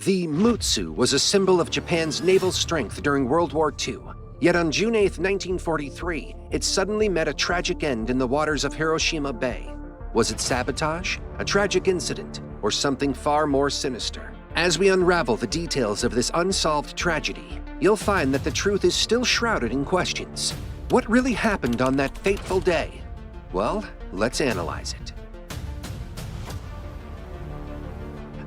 The Mutsu was a symbol of Japan's naval strength during World War II. Yet on June 8, 1943, it suddenly met a tragic end in the waters of Hiroshima Bay. Was it sabotage, a tragic incident, or something far more sinister? As we unravel the details of this unsolved tragedy, you'll find that the truth is still shrouded in questions. What really happened on that fateful day? Well, let's analyze it.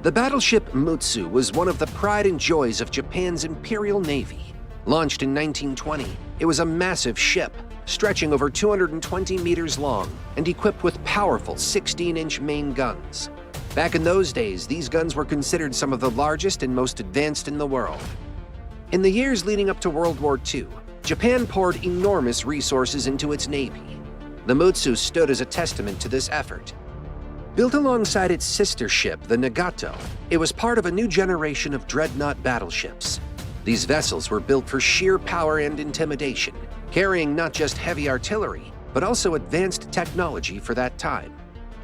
The Battleship Mutsu was one of the pride and joys of Japan's Imperial Navy. Launched in 1920, it was a massive ship, stretching over 220 meters long and equipped with powerful 16-inch main guns. Back in those days, these guns were considered some of the largest and most advanced in the world. In the years leading up to World War II, Japan poured enormous resources into its navy. The Mutsu stood as a testament to this effort. Built alongside its sister ship, the Nagato, it was part of a new generation of dreadnought battleships. These vessels were built for sheer power and intimidation, carrying not just heavy artillery, but also advanced technology for that time.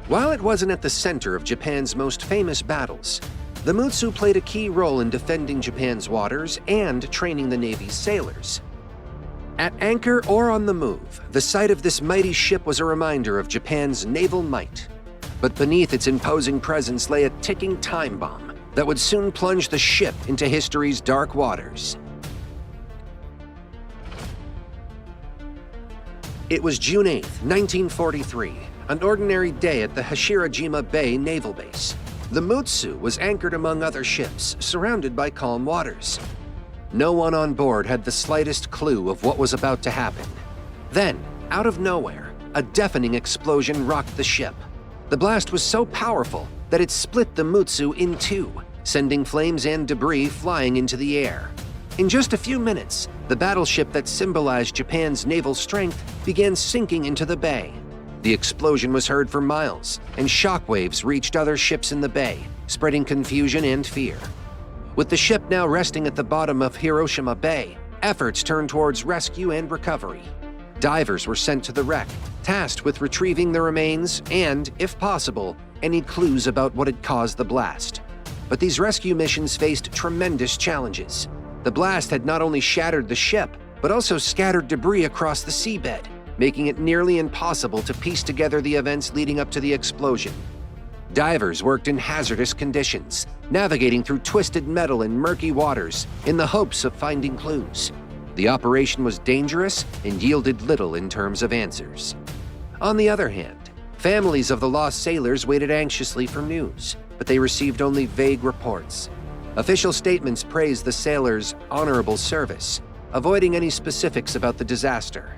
While it wasn't at the center of Japan's most famous battles, the Mutsu played a key role in defending Japan's waters and training the Navy's sailors. At anchor or on the move, the sight of this mighty ship was a reminder of Japan's naval might. But beneath its imposing presence lay a ticking time bomb that would soon plunge the ship into history's dark waters. It was June 8, 1943, an ordinary day at the Hiroshima Bay naval base. The Mutsu was anchored among other ships, surrounded by calm waters. No one on board had the slightest clue of what was about to happen. Then, out of nowhere, a deafening explosion rocked the ship. The blast was so powerful that it split the Mutsu in two, sending flames and debris flying into the air. In just a few minutes, the battleship that symbolized Japan's naval strength began sinking into the bay. The explosion was heard for miles, and shockwaves reached other ships in the bay, spreading confusion and fear. With the ship now resting at the bottom of Hiroshima Bay, efforts turned towards rescue and recovery. Divers were sent to the wreck, tasked with retrieving the remains and, if possible, any clues about what had caused the blast. But these rescue missions faced tremendous challenges. The blast had not only shattered the ship, but also scattered debris across the seabed, making it nearly impossible to piece together the events leading up to the explosion. Divers worked in hazardous conditions, navigating through twisted metal and murky waters in the hopes of finding clues. The operation was dangerous and yielded little in terms of answers. On the other hand, families of the lost sailors waited anxiously for news, but they received only vague reports. Official statements praised the sailors' honorable service, avoiding any specifics about the disaster.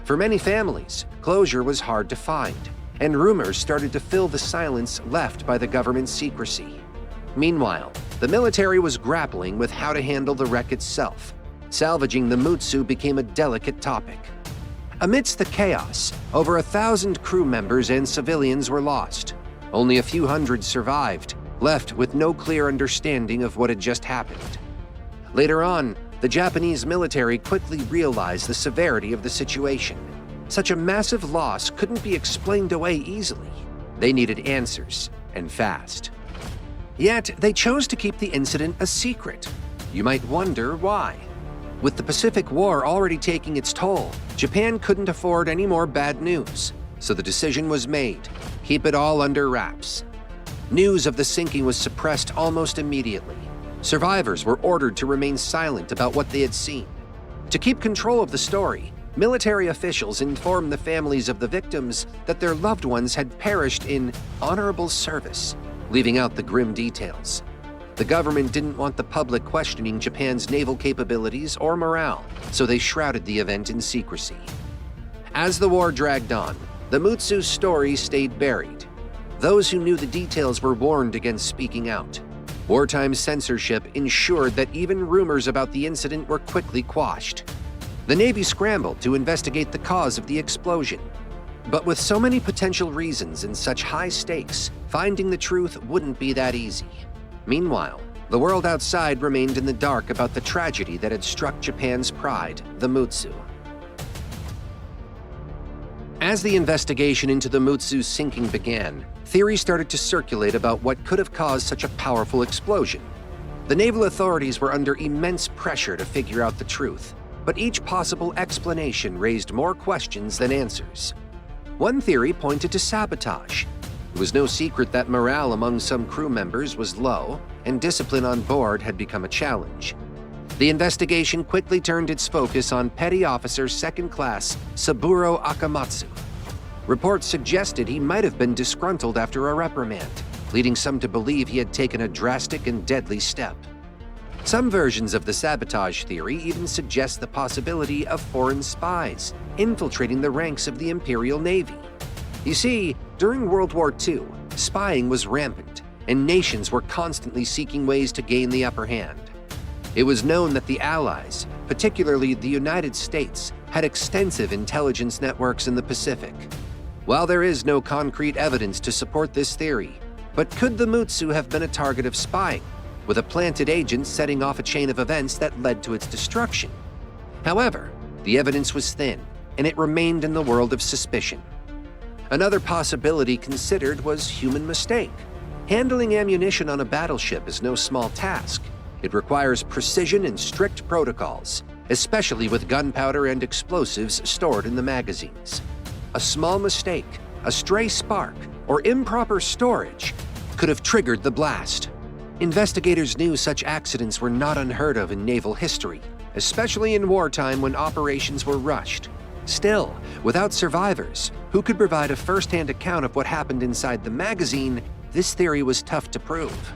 For many families, closure was hard to find, and rumors started to fill the silence left by the government's secrecy. Meanwhile, the military was grappling with how to handle the wreck itself. Salvaging the Mutsu became a delicate topic. Amidst the chaos, over 1,000 crew members and civilians were lost. Only a few hundred survived, left with no clear understanding of what had just happened. Later on, the Japanese military quickly realized the severity of the situation. Such a massive loss couldn't be explained away easily. They needed answers, and fast. Yet, they chose to keep the incident a secret. You might wonder why. With the Pacific War already taking its toll, Japan couldn't afford any more bad news, so the decision was made: keep it all under wraps. News of the sinking was suppressed almost immediately. Survivors were ordered to remain silent about what they had seen. To keep control of the story, military officials informed the families of the victims that their loved ones had perished in honorable service, leaving out the grim details. The government didn't want the public questioning Japan's naval capabilities or morale, so they shrouded the event in secrecy. As the war dragged on, the Mutsu's story stayed buried. Those who knew the details were warned against speaking out. Wartime censorship ensured that even rumors about the incident were quickly quashed. The Navy scrambled to investigate the cause of the explosion. But with so many potential reasons and such high stakes, finding the truth wouldn't be that easy. Meanwhile, the world outside remained in the dark about the tragedy that had struck Japan's pride, the Mutsu. As the investigation into the Mutsu's sinking began, theories started to circulate about what could have caused such a powerful explosion. The naval authorities were under immense pressure to figure out the truth, but each possible explanation raised more questions than answers. One theory pointed to sabotage. It was no secret that morale among some crew members was low, and discipline on board had become a challenge. The investigation quickly turned its focus on Petty Officer Second Class Saburo Akamatsu. Reports suggested he might have been disgruntled after a reprimand, leading some to believe he had taken a drastic and deadly step. Some versions of the sabotage theory even suggest the possibility of foreign spies infiltrating the ranks of the Imperial Navy. You see, during World War II, spying was rampant, and nations were constantly seeking ways to gain the upper hand. It was known that the Allies, particularly the United States, had extensive intelligence networks in the Pacific. While there is no concrete evidence to support this theory, but could the Mutsu have been a target of spying, with a planted agent setting off a chain of events that led to its destruction? However, the evidence was thin, and it remained in the world of suspicion. Another possibility considered was human mistake. Handling ammunition on a battleship is no small task. It requires precision and strict protocols, especially with gunpowder and explosives stored in the magazines. A small mistake, a stray spark, or improper storage could have triggered the blast. Investigators knew such accidents were not unheard of in naval history, especially in wartime when operations were rushed. Still, without survivors who could provide a first-hand account of what happened inside the magazine, this theory was tough to prove.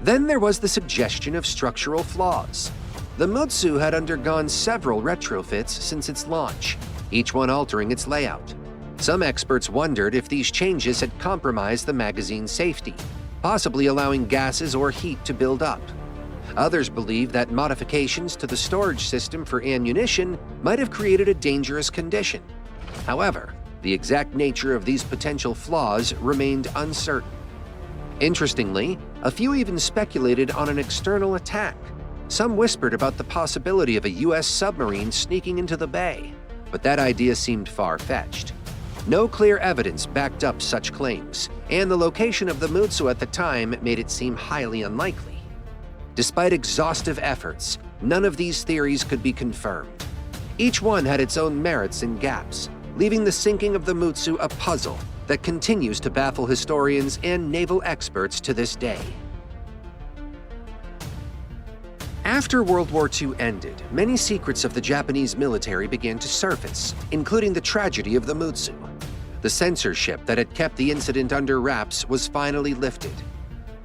Then there was the suggestion of structural flaws. The Mutsu had undergone several retrofits since its launch, each one altering its layout. Some experts wondered if these changes had compromised the magazine's safety, possibly allowing gases or heat to build up. Others believe that modifications to the storage system for ammunition might have created a dangerous condition. However, the exact nature of these potential flaws remained uncertain. Interestingly, a few even speculated on an external attack. Some whispered about the possibility of a U.S. submarine sneaking into the bay, but that idea seemed far-fetched. No clear evidence backed up such claims, and the location of the Mutsu at the time made it seem highly unlikely. Despite exhaustive efforts, none of these theories could be confirmed. Each one had its own merits and gaps, leaving the sinking of the Mutsu a puzzle that continues to baffle historians and naval experts to this day. After World War II ended, many secrets of the Japanese military began to surface, including the tragedy of the Mutsu. The censorship that had kept the incident under wraps was finally lifted,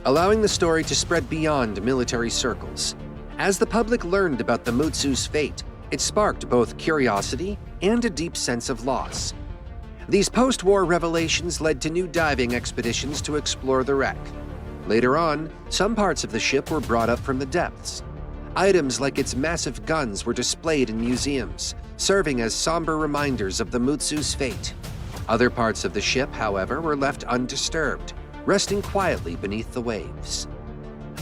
allowing the story to spread beyond military circles. As the public learned about the Mutsu's fate, it sparked both curiosity and a deep sense of loss. These post-war revelations led to new diving expeditions to explore the wreck. Later on, some parts of the ship were brought up from the depths. Items like its massive guns were displayed in museums, serving as somber reminders of the Mutsu's fate. Other parts of the ship, however, were left undisturbed, resting quietly beneath the waves.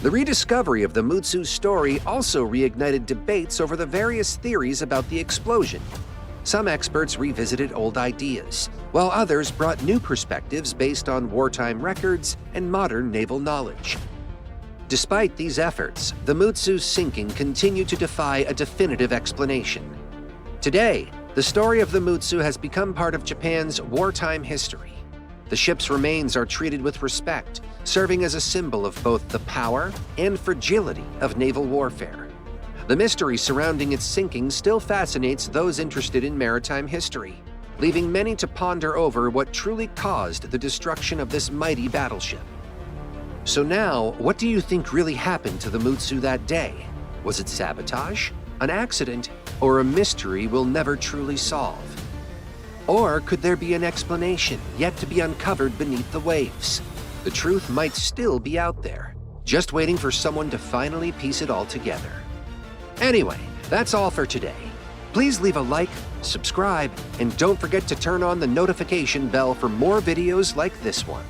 The rediscovery of the Mutsu's story also reignited debates over the various theories about the explosion. Some experts revisited old ideas, while others brought new perspectives based on wartime records and modern naval knowledge. Despite these efforts, the Mutsu's sinking continued to defy a definitive explanation. Today, the story of the Mutsu has become part of Japan's wartime history. The ship's remains are treated with respect, serving as a symbol of both the power and fragility of naval warfare. The mystery surrounding its sinking still fascinates those interested in maritime history, leaving many to ponder over what truly caused the destruction of this mighty battleship. So now, what do you think really happened to the Mutsu that day? Was it sabotage, an accident, or a mystery we'll never truly solve? Or could there be an explanation yet to be uncovered beneath the waves? The truth might still be out there, just waiting for someone to finally piece it all together. Anyway, that's all for today. Please leave a like, subscribe, and don't forget to turn on the notification bell for more videos like this one.